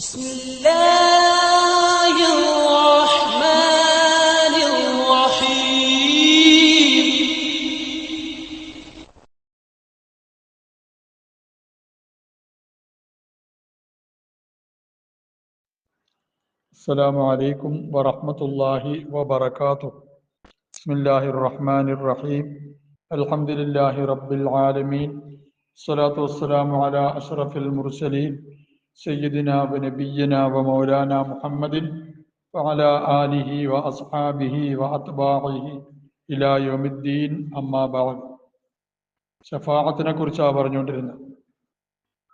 بسم الله الرحمن الرحيم. السلام عليكم ورحمة الله وبركاته. بسم الله الرحمن الرحيم. الحمد لله رب العالمين. الصلاة والسلام على أشرف المرسلين سيدنا ونبينا ومولانا محمد وعلى آله وأصحابه وأتباعه إلى يوم الدين. أما بعد. ഷഫാഅത്തിനെ കുറിച്ചാണ് പറഞ്ഞുകൊണ്ടിരുന്നത്.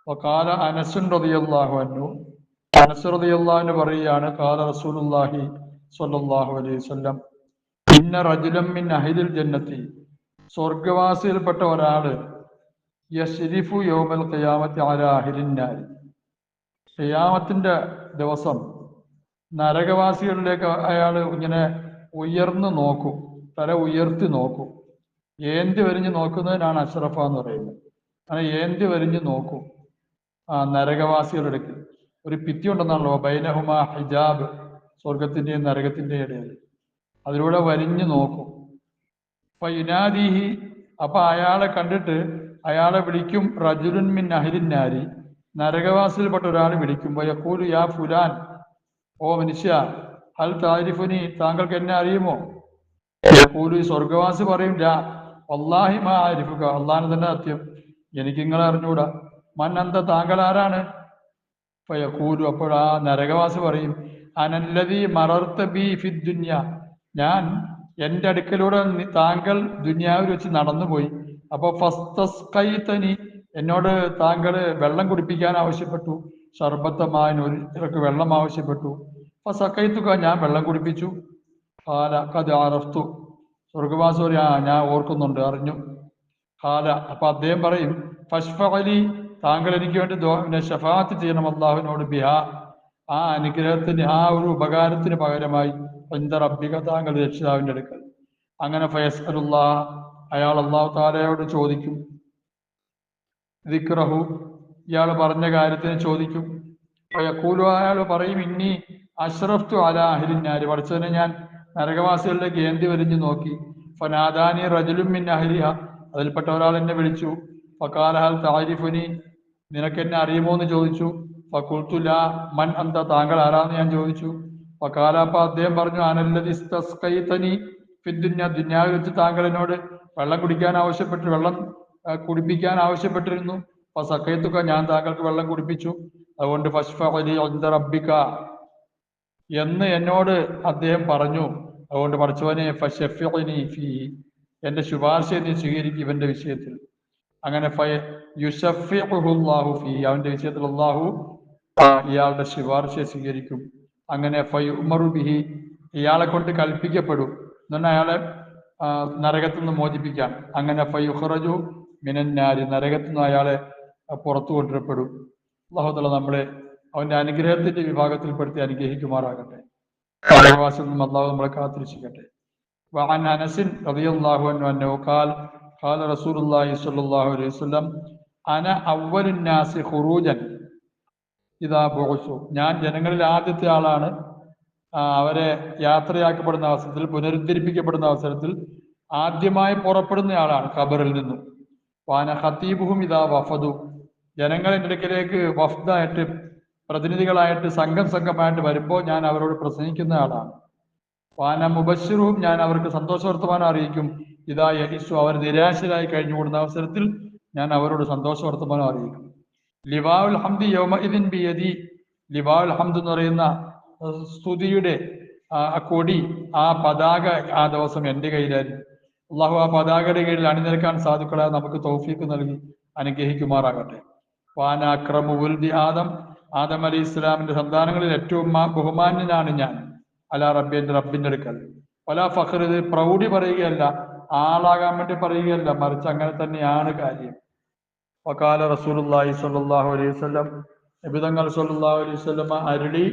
വഖാല അനസ് റളിയല്ലാഹു അൻഹു, അനസ് റളിയല്ലാഹു അൻഹു പറയുകയാണ്, ഖാല റസൂലുള്ളാഹി സ്വല്ലല്ലാഹു അലൈഹി വസല്ലം, ഇന്ന റജുലൻ മിൻ അഹ്ലിൽ ജന്നത്തി, സ്വർഗ്ഗവാസിയിൽപ്പെട്ട ഒരാള്, യശ്രിഫു യൗമൽ ഖിയാമത്തി അലാ അഹ്ലിൻ നാരി, ഖിയാമത്തിന്റെ ദിവസം നരകവാസികളിലേക്ക് അയാൾ ഇങ്ങനെ ഉയർന്നു നോക്കും, തല ഉയർത്തി നോക്കും. ഏന്തി വരിഞ്ഞ് നോക്കുന്നതിനാണ് അഷ്റഫ എന്ന് പറയുന്നത്. അങ്ങനെ ഏന്തി വരിഞ്ഞ് നോക്കും നരകവാസികളുടെ ഒരു ഭിത്തി ഉണ്ടെന്നാണല്ലോ, ബൈനഹുമ ഹിജാബ്, സ്വർഗത്തിന്റെയും നരകത്തിന്റെയും ഇടയിൽ, അതിലൂടെ വരിഞ്ഞു നോക്കും. അപ്പൊ യുനാദീഹി, അപ്പൊ അയാളെ കണ്ടിട്ട് അയാളെ വിളിക്കും, റജുലുൻ മിൻ അഹ്ലിൻ നാരി, നരകവാസിയിൽപ്പെട്ട ഒരാൾ വിളിക്കുമ്പോൾ, യഖൂലു യാ ഫുലാൻ, ഓ മനുഷ്യ, ഹൽ താരിഫുനി, താങ്കൾക്ക് എന്നെ അറിയുമോ? യഖൂലു, സ്വർഗവാസി പറയും, ലാ വല്ലാഹി മാ ആരിഫുക, അള്ളാഹു തന്നെ സത്യം, എനിക്ക് നിങ്ങളെ അറിഞ്ഞൂടാ. മൻ അന്ത, താങ്കൾ ആരാണ്? ഫയഖൂലു, അപ്പോൾ ആ നരകവാസി പറയും, അനല്ലദീ മറർത ബി ഫിദ് ദുനിയ, ഞാൻ എൻ്റെ അടുക്കലൂടെ താങ്കൾ ദുനിയാവിൽ വെച്ച് നടന്നുപോയി. അപ്പോൾ ഫസ്തസ്ഖൈതനി, എന്നോട് താങ്കൾ വെള്ളം കുടിപ്പിക്കാൻ ആവശ്യപ്പെട്ടു. ഷർബത്തമാൻ, ഒരു ഇറക്ക് വെള്ളം ആവശ്യപ്പെട്ടു. ഫസഖൈതുക, ഞാൻ വെള്ളം കുടിപ്പിച്ചു. ഖാല ഖദ് അറഫ്തു, സ്വർഗവാസി പറയും, ഞാൻ ഓർക്കുന്നുണ്ട്, അറിഞ്ഞു. ഖാല, അപ്പൊ അദ്ദേഹം പറയും, ഫശ്ഫഅലി, താങ്കൾ എനിക്ക് വേണ്ടി ഷഫാഅത്ത് ചെയ്യണം അല്ലാഹുവിനോട്, ബിഹാ, ആ അനുഗ്രഹത്തിന്, ആ ഒരു ഉപകാരത്തിന് പകരമായി, ഇന്ദ റബ്ബിക, താങ്കൾ രക്ഷിതാവിന്റെ അടുക്കൽ. അങ്ങനെ ഫയസ്അലുല്ലാഹ്, അയാൾ അല്ലാഹു തആലയോട് ചോദിക്കും, ദിക്റഹു, ഇയാൾ പറഞ്ഞ കാര്യത്തിന് ചോദിക്കും. ഫയഖൂലു, അയാൾ പറയും, ഇന്നി അശ്റഫ്തു അലാ അഹ്ലിൻ നാരി, പഠിച്ചതിനെ ഞാൻ നരകവാസികളിലേക്ക് ഏന്തി വരിഞ്ഞു നോക്കി. ഫനാദാനി റജുലുൻ മിൻ അഹ്ലിഹ, അതിൽപ്പെട്ട ഒരാൾ എന്നെ വിളിച്ചു. ഫഖാല ഹൽ തഅരിഫുനി, നിനക്ക് എന്നെ അറിയുമോ എന്ന് ചോദിച്ചു. ഫഖുൽതു ലാ, മൻ അന്ത, താങ്കൾ ആരാന്ന് ഞാൻ ചോദിച്ചു. ഫഖാല, അപ്പൊ അദ്ദേഹം പറഞ്ഞു, അനല്ലദീ ഇസ്തസ്ഖൈതനി ഫിദ്ദുനിയ, ദുനിയാവിൽ വെച്ച് താങ്കൾ എന്നോട് വെള്ളം കുടിക്കാൻ ആവശ്യപ്പെട്ടു, വെള്ളം കുടിപ്പിക്കാൻ ആവശ്യപ്പെട്ടിരുന്നു. ഫസഖൈതുക, ഞാൻ താങ്കൾക്ക് വെള്ളം കുടിപ്പിച്ചു. അതുകൊണ്ട് ഫശ്ഫഅലി ഇൻദ റബ്ബിക എന്ന് എന്നോട് അദ്ദേഹം പറഞ്ഞു. അതുകൊണ്ട് പഠിച്ചവനെ, ഫശഫിഅനി ഫീഹി, എന്റെ ശുപാർശയെ നീ സ്വീകരിക്കും ഇവന്റെ വിഷയത്തിൽ. അങ്ങനെ യുശഫിഉഹുല്ലാഹു ഫീഹി, അവന്റെ വിഷയത്തിൽ അല്ലാഹു ഇയാളുടെ ശുപാർശയെ സ്വീകരിക്കും. അങ്ങനെ ഫയുമറു ബിഹി, ഇയാളെ കൊണ്ട് കൽപ്പിക്കപ്പെടും, എന്നാൽ അയാളെ നരകത്തിൽ നിന്ന് മോചിപ്പിക്കാൻ. അങ്ങനെ ഫയുഖ്റജു മിനന്നാരി, നരകത്തിൽ നിന്ന് അയാളെ പുറത്തു കൊണ്ടുവരപ്പെടും. അല്ലാഹു തആല നമ്മളെ അവന്റെ അനുഗ്രഹത്തിന്റെ വിഭാഗത്തിൽപ്പെടുത്തി അനുഗ്രഹിക്കുമാറാകട്ടെ. നരകവാസിൽ നിന്നും അല്ലാഹു നമ്മളെ കാത്തിരക്ഷിക്കട്ടെ. വഅൻ അനസിൻ റളിയല്ലാഹു അൻഹു അന്നഹു ഖാല ഖാല റസൂലുള്ളാഹി സ്വല്ലല്ലാഹു അലൈഹി വസല്ലം, അന അവ്വലുൻ നാസി ഖുറൂജൻ ഇദാ ബുഉസു, ഞാൻ ജനങ്ങളിൽ ആദ്യത്തെ ആളാണ് അവരെ യാത്രയാക്കപ്പെടുന്ന അവസരത്തിൽ, പുനരുദ്ധരിപ്പിക്കപ്പെടുന്ന അവസരത്തിൽ ആദ്യമായി പുറപ്പെടുന്ന ആളാണ് ഖബറിൽ നിന്നും. വാന ഖതീബുഹും ഇദാ വഫദു, ജനങ്ങൾ എൻ്റെ അടുക്കലേക്ക് വഫ്ദായിട്ട്, പ്രതിനിധികളായിട്ട്, സംഘമായിട്ട് വരുമ്പോൾ ഞാൻ അവരോട് പ്രസംഗിക്കുന്ന ആളാണ്. വാന മുബശ്ശിറുഹും, ഞാൻ അവർക്ക് സന്തോഷവർത്തമാനം അറിയിക്കും. ഇദാ യഇസു, അവർ നിരാശരായി കഴിഞ്ഞുകൂടുന്ന അവസരത്തിൽ ഞാൻ അവരോട് സന്തോഷവർത്തമാനം അറിയിക്കും. ലിവാഉൽ ഹംദി യൗമഇദിൻ ബിയദി, ലിവാഉൽ ഹംദ് എന്ന് പറയുന്ന സ്തുതിയുടെ കൊടി, ആ പതാക ആ ദിവസം എൻ്റെ കയ്യിലായിരുന്നു. അള്ളാഹു ആ പതാകയുടെ കീഴിൽ അണിനിരക്കാൻ സാധുക്കളായ നമുക്ക് തൗഫീഖ് നൽകി അനുഗ്രഹിക്കുമാറാകട്ടെ. വാന അക്രമു ഉൽദി ആദം, ആദം അലി ഇസ്ലാമിന്റെ സന്താനങ്ങളിൽ ഏറ്റവും ബഹുമാന്യനാണ് ഞാൻ. അലാ റബ്ബി, എൻ്റെ റബ്ബിന്റെ അടുക്കൽ. വലാ ഫഖ്ർ, ഇത് പ്രൗഢി പറയുകയല്ല, ആളാകാൻ വേണ്ടി പറയുകയല്ല, മറിച്ച് അങ്ങനെ തന്നെയാണ് കാര്യം. വഖാല റസൂലുള്ളാഹി സ്വല്ലല്ലാഹു അലൈഹി വസല്ലം, നബി തങ്ങൾ സ്വല്ലല്ലാഹു അലൈഹി വസല്ലം അരുളി,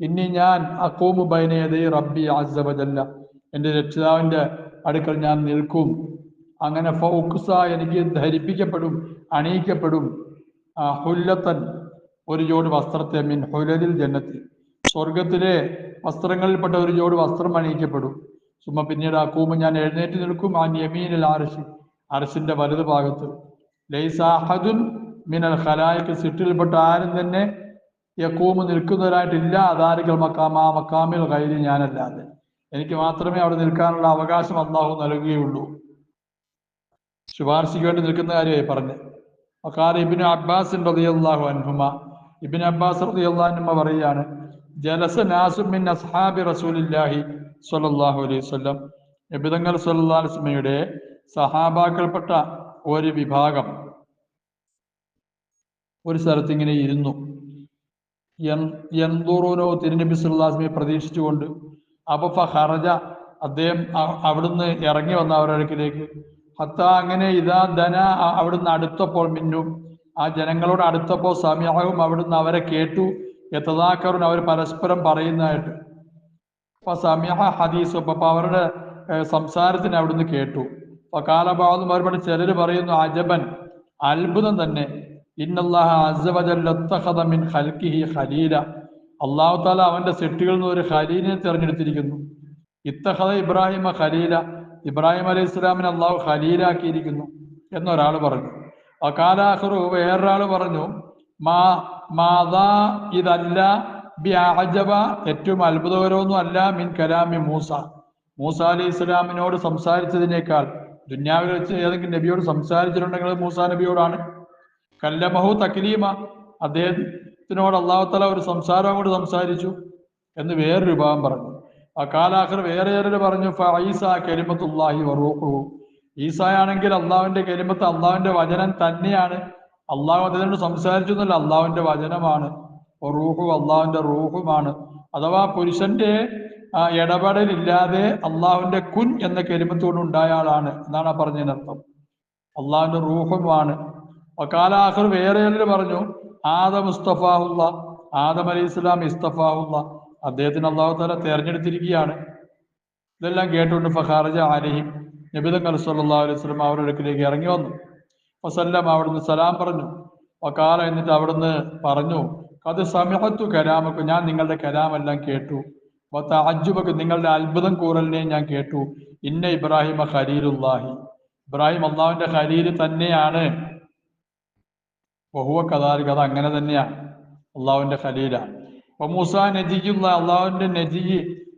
ഇനി ഞാൻ അഖൂമു ബൈന യദൈ റബ്ബി അസ്സ വജല്ല, എൻ്റെ രക്ഷിതാവിന്റെ അടുക്കൽ ഞാൻ നിൽക്കും. അങ്ങനെ ഫൗഖ്സ, എനിക്ക് ധരിപ്പിക്കപ്പെടും, അണിയിക്കപ്പെടും, ഹുല്ലത്തൻ, ഒരു ജോഡി വസ്ത്രത്തെ മിൻ ഹുലലിൽ ജന്നത്തിൽ സ്വർഗത്തിലെ വസ്ത്രങ്ങളിൽപ്പെട്ട ഒരു ജോഡി വസ്ത്രം അണിയിക്കപ്പെടും. സുമ പിന്നീട് അക്കൂമ ഞാൻ എഴുന്നേറ്റ് നിൽക്കും ആ യമീനിൽ അർശി അർശിന്റെ വലതു ഭാഗത്ത്. ലൈസ അഹദുൻ മിനൽ ഖലായിക്ക് സിട്ടിൽപ്പെട്ട ആരും തന്നെ യക്കൂമ് നിൽക്കുന്നവരായിട്ടില്ല. അദാരിക്കൽ മക്കാമ ആ മക്കാമിൽ ഗൈരി ഞാനല്ലാതെ എനിക്ക് മാത്രമേ അവിടെ നിൽക്കാനുള്ള അവകാശം അല്ലാഹു നൽകുകയുള്ളൂ. ശുപാർശയ്ക്ക് വേണ്ടി നിൽക്കുന്ന കാര്യമായി പറഞ്ഞ് വഖാല ഇബ്നു അബ്ബാസ് റളിയല്ലാഹു അൻഹുമ ഇബ്നു അബ്ബാസ് റളിയല്ലാഹു അൻഹുമ പറയുകയാണ് ജലസ നാസു മിൻ അസ്ഹാബി റസൂലില്ലാഹി സ്വല്ലല്ലാഹു അലൈഹി വസല്ലം നബിതങ്ങൾ സ്വല്ലല്ലാഹു അലൈഹി വസല്ലമയുടെ സഹാബാക്കൾപ്പെട്ട ഒരു വിഭാഗം ഒരു സ്ഥലത്ത് ഇങ്ങനെ ഇരുന്നു. യൻദുറൂനോ തിരുനബി സല്ലല്ലാഹു അലൈഹി വസല്ലമയെ പ്രതീക്ഷിച്ചുകൊണ്ട്. അപ്പൊ ഫഖറജ അദ്ദേഹം അവിടുന്ന് ഇറങ്ങി വന്ന അവരുടെ അടുക്കിലേക്ക്. ഹത്ത അങ്ങനെ ഇതാ ധന അവിടുന്ന് അടുത്തപ്പോൾ മിന്നും ആ ജനങ്ങളോട് അടുത്തപ്പോൾ സമയവും അവിടുന്ന് അവരെ കേട്ടു. യതദാക്കറുൻ അവർ പരസ്പരം പറയുന്നതായിട്ട്. അപ്പൊ സമയ ഹദീസ് അപ്പൊ അവരുടെ സംസാരത്തിന് അവിടുന്ന് കേട്ടു. അപ്പൊ കാലഭാവം അവരുടെ ചിലർ പറയുന്നു അജബൻ അത്ഭുതം തന്നെ. ഇന്നല്ലാഹ അസ്സ വജല്ല ഇത്തഖദ മിൻ ഖൽഖിഹി ഖലീല അല്ലാഹു തആല അവന്റെ സൃഷ്ടികളിൽ നിന്ന് ഒരു ഖലീലിനെ തിരഞ്ഞെടുത്തിരിക്കുന്നു. ഇത്തഖദ ഇബ്രാഹിമ ഖലീല ഇബ്രാഹിം അലൈഹി ഇസ്ലാമിനെ അള്ളാഹു ഖലീലാക്കിയിരിക്കുന്നു എന്നൊരാൾ പറഞ്ഞു. അകാലാഖറു വേറൊരാൾ പറഞ്ഞു മാതാ ഇതല്ല ബി അഅജബ ഏറ്റവും അത്ഭുതകരമൊന്നും അല്ല മിൻ കലാമി മൂസ അലൈഹി ഇസ്ലാമിനോട് സംസാരിച്ചതിനേക്കാൾ ദുന്യാവിൽ വെച്ച് ഏതെങ്കിലും നബിയോട് സംസാരിച്ചിട്ടുണ്ടെങ്കിൽ മൂസാ നബിയോടാണ്. കല്ലമഹു തക്ലീമ അദ്ദേഹത്തിനോട് അല്ലാഹു തആല ഒരു സംസാരം കൊണ്ട് സംസാരിച്ചു എന്ന് വേറൊരു വിഭാഗം പറഞ്ഞു. അകാലാഖർ വേറെ പറഞ്ഞു ഫഈസ കലിമത്തുല്ലാഹി വറൂഹുഹു ഈസായാണെങ്കിൽ അള്ളാഹുവിന്റെ കലിമത്ത് അള്ളാഹുവിന്റെ വചനം തന്നെയാണ്. അള്ളാഹു അതിനോട് സംസാരിച്ചു എന്നല്ല അള്ളാഹുവിന്റെ വചനമാണ്. റൂഹു അള്ളാഹുവിന്റെ റൂഹുമാണ്. അഥവാ പുരുഷന്റെ ഇടപെടലില്ലാതെ അള്ളാഹുവിന്റെ കുൻ എന്ന കലിമത്തോട് ഉണ്ടായ ആളാണ് എന്നാണ് പറഞ്ഞതിനർത്ഥം. അള്ളാഹുവിന്റെ റൂഹുമാണ്. വകാലാഖർ വേറെ പറഞ്ഞു ആദം മുസ്തഫാഹുല്ല ആദം അലൈഹി ഇസ്ലാം ഇസ്തഫാഹുല്ല അദ്ദേഹത്തിന് അല്ലാഹു തആല തെരഞ്ഞെടുത്തിരിക്കുകയാണ്. ഇതെല്ലാം കേട്ടുകൊണ്ട് ഫഖറജ അലൈഹിം നബിതങ്ങൾ സല്ലല്ലാഹു അലൈഹി വസല്ലം അവരുടെ അടുക്കിലേക്ക് ഇറങ്ങി വന്നു. വസല്ലം അവിടുന്ന് സലാം പറഞ്ഞു. വഖാല എന്നിട്ട് അവിടുന്ന് പറഞ്ഞു ഖദ് സമിഅതു കലാമക്കും ഞാൻ നിങ്ങളുടെ കലാമെല്ലാം കേട്ടു. വതഅജ്ജുബക നിങ്ങളുടെ അത്ഭുതം കൂറലിനെ ഞാൻ കേട്ടു. ഇന്ന ഇബ്രാഹിമ ഖലീലുല്ലാഹി ഇബ്രാഹിം അള്ളാഹുവിന്റെ ഖലീൽ തന്നെയാണ്. വഹുവ കദാലിക അത് അങ്ങനെ തന്നെയാണ് അള്ളാഹുവിന്റെ ഖലീലാണ്. മൂസ നജിയുള്ള അള്ളാഹുവിന്റെ നജി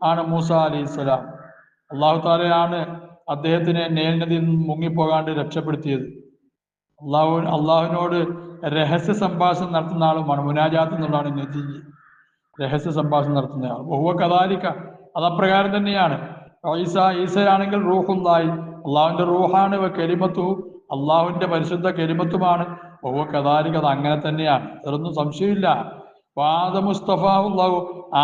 ആണ് മൂസ അലൈഹി സ്വലാം. അള്ളാഹു താലയാണ് അദ്ദേഹത്തിനെ നേൽ നദിയിൽ നിന്ന് മുങ്ങിപ്പോകാണ്ട് രക്ഷപ്പെടുത്തിയത്. അള്ളാഹുവിനോട് രഹസ്യ സംഭാഷണം നടത്തുന്ന ആളുമാണ്. മുനാജാത്ത് എന്നുള്ളതാണ് നജി, രഹസ്യ സംഭാഷണം നടത്തുന്ന ആൾ. ബഹുവ കദാലിക അതപ്രകാരം തന്നെയാണ്. ഈസയാണെങ്കിൽ റൂഹുല്ലാഹി അള്ളാഹുവിന്റെ റൂഹാണ്. കലിമത്തു അള്ളാഹുവിന്റെ പരിശുദ്ധ കലിമത്തുമാണ്. ബഹുവ കദാലിക അത് അങ്ങനെ തന്നെയാണ്, അതൊന്നും സംശയമില്ല. മുസ്തഫാഹു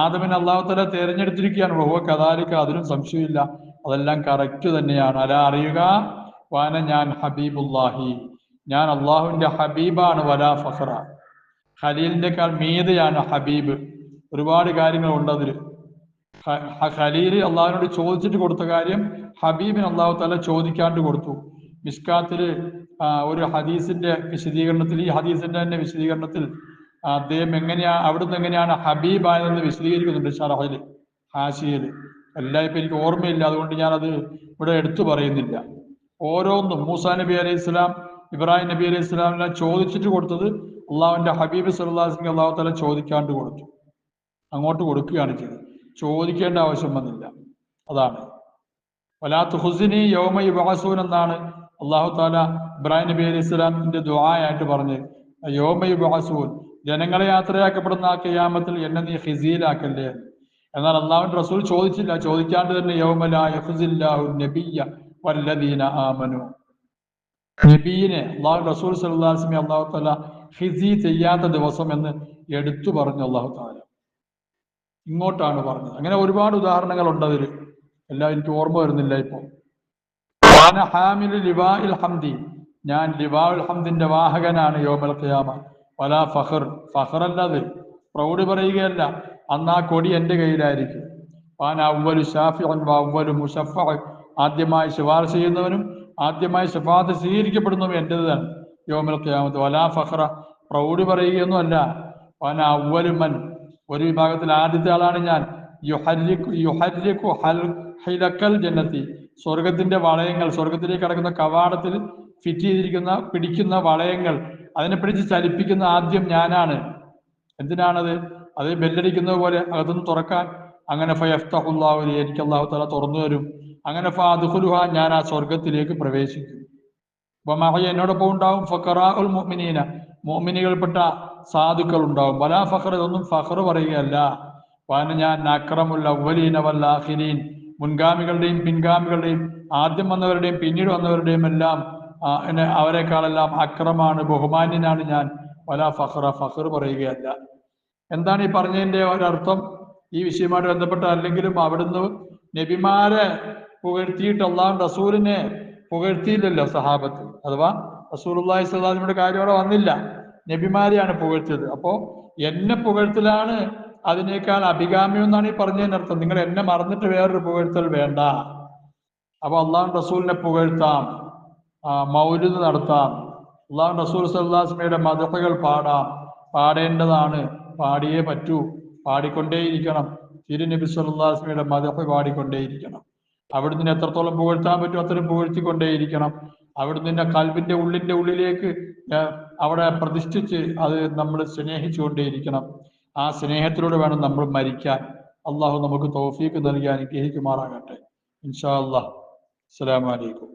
ആദമിനെ അള്ളാഹു തആല തിരഞ്ഞെടുത്തിരിക്കുകയാണ്. ബഹുവ കദാലിക അതിനും സംശയമില്ല, അതെല്ലാം കറക്റ്റ് തന്നെയാണ്. അല അറിയുക വാന ഞാൻ ഹബീബുല്ലാഹി ഞാൻ അള്ളാഹുവിന്റെ ഹബീബാണ്. വലാ ഫഖറ ഖലീലിന്റെക്കാൾ മീതയാണ് ഹബീബ്. ഒരുപാട് കാര്യങ്ങളുണ്ട് അതിൽ. ഖലീൽ അള്ളാഹുവിനോട് ചോദിച്ചിട്ട് കൊടുത്ത കാര്യം ഹബീബിന് അള്ളാഹു തആല ചോദിക്കാണ്ട് കൊടുത്തു. മിസ്കാത്തില് ഒരു ഹദീസിന്റെ വിശദീകരണത്തിൽ ഈ ഹദീസിന്റെ തന്നെ വിശദീകരണത്തിൽ അദ്ദേഹം അവിടുന്ന് എങ്ങനെയാണ് ഹബീബായതെന്ന് വിശദീകരിക്കുന്നുണ്ട്. ഷറഹില് ഹാഷിയയില് എല്ലാം ഇപ്പൊ എനിക്ക് ഓർമ്മയില്ല, അതുകൊണ്ട് ഞാനത് ഇവിടെ എടുത്തു പറയുന്നില്ല. ഓരോന്നും മൂസാ നബി അലൈഹി ഇസ്ലാം ഇബ്രാഹിം നബി അലൈഹി ഇസ്ലാമെല്ലാം ചോദിച്ചിട്ട് കൊടുത്തത് അള്ളാഹുവിന്റെ ഹബീബ് സല്ലല്ലാഹു അലൈഹി വസല്ലം അള്ളാഹു തആല ചോദിക്കാണ്ട് കൊടുത്തു, അങ്ങോട്ട് കൊടുക്കുകയാണ് ചെയ്തത്. ചോദിക്കേണ്ട ആവശ്യം വന്നില്ല. അതാണ് വലാ തുഖ്സിനി യൗമ യുബ്അസൂൻ എന്നാണ് അള്ളാഹു തആല ഇബ്രാഹിം നബി അലൈഹി ഇസ്ലാമിന്റെ ദുആയായിട്ട് പറഞ്ഞത്. യൗമ യുബ്അസൂൻ ജനങ്ങളെ യാത്രയാക്കപ്പെടുന്ന ആ ഖിയാമത്തിൽ എന്നെ നീ ഖിസീലാക്കല്ലേ. എന്നാൽ അള്ളാഹുവിന്റെ റസൂൽ ചോദിച്ചില്ല, ചോദിക്കാണ്ട് തന്നെ യൗമ ലാ യഖ്സില്ലാഹു നബിയ്യ വല്ലദീന ആമനു നബീനെ അള്ളാഹു റസൂൽ സല്ലല്ലാഹു അലൈഹി വസല്ലം അള്ളാഹു തആല ഖിസി ചെയ്യാത്ത ദിവസം എന്ന് എടുത്തു പറഞ്ഞു അള്ളാഹു തആല. ഇങ്ങോട്ടാണ് പറഞ്ഞത്. അങ്ങനെ ഒരുപാട് ഉദാഹരണങ്ങൾ ഉണ്ട് അതിൽ, എല്ലാം എനിക്ക് ഓർമ്മ വരുന്നില്ല ഇപ്പോൾ. ഹാമിലു ലിവാഇൽ ഹംദി ഞാൻ ലിവാഉൽ ഹംദിന്റെ വാഹകനാണ് യൗമൽ ഖിയാമ. വലാ ഫഖർ ഫഖറല്ലത് പ്രൗഢി പറയുകയല്ല, അന്ന് ആ കൊടി എൻ്റെ കയ്യിലായിരിക്കും. വാന അവ്വലു ശാഫിഉൻ വ അവ്വലു മുശഫഅ ആദ്യമായി ശുപാർശ ചെയ്യുന്നവനും ആദ്യമായി ശഫാഅത്ത് സ്വീകരിക്കപ്പെടുന്നവനും എൻ്റെതാണ് യൗമൽ ഖിയാമത്ത്. വലാ ഫഖറ പ്രൗഢി പറയുകയൊന്നുമല്ല. വാന അവലുമൻ, ഒരു വിഭാഗത്തിൽ ആദ്യത്തെ ആളാണ് ഞാൻ. യുഹരിക്കു ഹിലക്കൽ ജന്നത്തി, സ്വർഗത്തിന്റെ വളയങ്ങൾ, സ്വർഗത്തിലേക്ക് കടക്കുന്ന കവാടത്തിൽ ഫിറ്റ് ചെയ്തിരിക്കുന്ന പിടിക്കുന്ന വളയങ്ങൾ, അതിനെ പിടിച്ച് ചലിപ്പിക്കുന്ന ആദ്യം ഞാനാണ്. എന്തിനാണത്? അത് ബെല്ലടിക്കുന്നത് പോലെ അകത്തുനിന്ന് തുറക്കാൻ. അങ്ങനെ ഫയഫ്തഹുല്ലാഹു ലി, എനിക്ക് അല്ലാഹു തആല തുറന്നു തരും. അങ്ങനെ ഫഅദ്ഖുലുഹാ, ഞാൻ ആ സ്വർഗത്തിലേക്ക് പ്രവേശിക്കും. വമഅ, എന്നോടൊപ്പം ഉണ്ടാവും ഫഖറാഉൽ മുഅ്മിനീന, മുഅ്മിനുകൾപ്പെട്ട സാധുക്കൾ ഉണ്ടാവും. വലാ ഫഖർ, ഇതൊന്നും ഫഖർ പറയുകയല്ല. വാന ഞാൻ അക്രമുൽ അവ്വലീന വൽ ആഖിരീൻ, മുൻഗാമികളുടെയും പിൻഗാമികളുടെയും, ആദ്യം വന്നവരുടെയും പിന്നീട് വന്നവരുടെയും എല്ലാം അവരെക്കാളെല്ലാം അക്രമാണ്, ബഹുമാന്യനാണ് ഞാൻ. വലാ ഫഖറ, ഫഖർ പറയുകയല്ല. എന്താണ് ഈ പറഞ്ഞതിന്റെ ഒരർത്ഥം? ഈ വിഷയവുമായിട്ട് ബന്ധപ്പെട്ട അല്ലെങ്കിലും അവിടുന്ന് നബിമാരെ പുകഴ്ത്തിയിട്ട് അള്ളാഹു റസൂലിനെ പുകഴ്ത്തിയില്ലല്ലോ സഹാബത്ത്. അഥവാ റസൂലുള്ളാഹി സ്വല്ലല്ലാഹു അലൈഹി വസല്ലമയുടെ കാര്യം അവിടെ വന്നില്ല, നബിമാരെയാണ് പുകഴ്ത്തിയത്. അപ്പോ എന്നെ പുകഴ്ത്തലാണ് അതിനേക്കാൾ അഭികാമ്യം എന്നാണ് ഈ പറഞ്ഞതിന്റെ അർത്ഥം. നിങ്ങൾ എന്നെ മറന്നിട്ട് വേറൊരു പുകഴ്ത്തൽ വേണ്ട. അപ്പൊ അള്ളാഹു റസൂലിനെ പുകഴ്ത്താം, മൗലിദ് നടത്താം, അള്ളാഹു റസൂൽ സ്വല്ലല്ലാഹു അലൈഹി വസല്ലമയുടെ മദ്ഹുകൾ പാടാം, പാടേണ്ടതാണ്, പാടിയേ പറ്റൂ, പാടിക്കൊണ്ടേയിരിക്കണം. തിരുനബി സല്ലല്ലാഹു അലൈഹി വസല്ലമയുടെ മദ്ഹ് പാടിക്കൊണ്ടേയിരിക്കണം. അവിടുന്ന് എത്രത്തോളം പുകഴ്ത്താൻ പറ്റും അത്രയും പുകഴ്ത്തിക്കൊണ്ടേയിരിക്കണം. അവിടുന്ന് കൽബിന്റെ ഉള്ളിലേക്ക് അവിടെ പ്രതിഷ്ഠിച്ച് അത് നമ്മൾ സ്നേഹിച്ചുകൊണ്ടേയിരിക്കണം. ആ സ്നേഹത്തിലൂടെ വേണം നമ്മൾ മരിക്കാൻ. അള്ളാഹു നമുക്ക് തൗഫീഖ് നൽകി അനുഗ്രഹിക്കുമാറാകട്ടെ. ഇൻഷാ അല്ലാഹ്. അസ്സലാമു അലൈക്കും.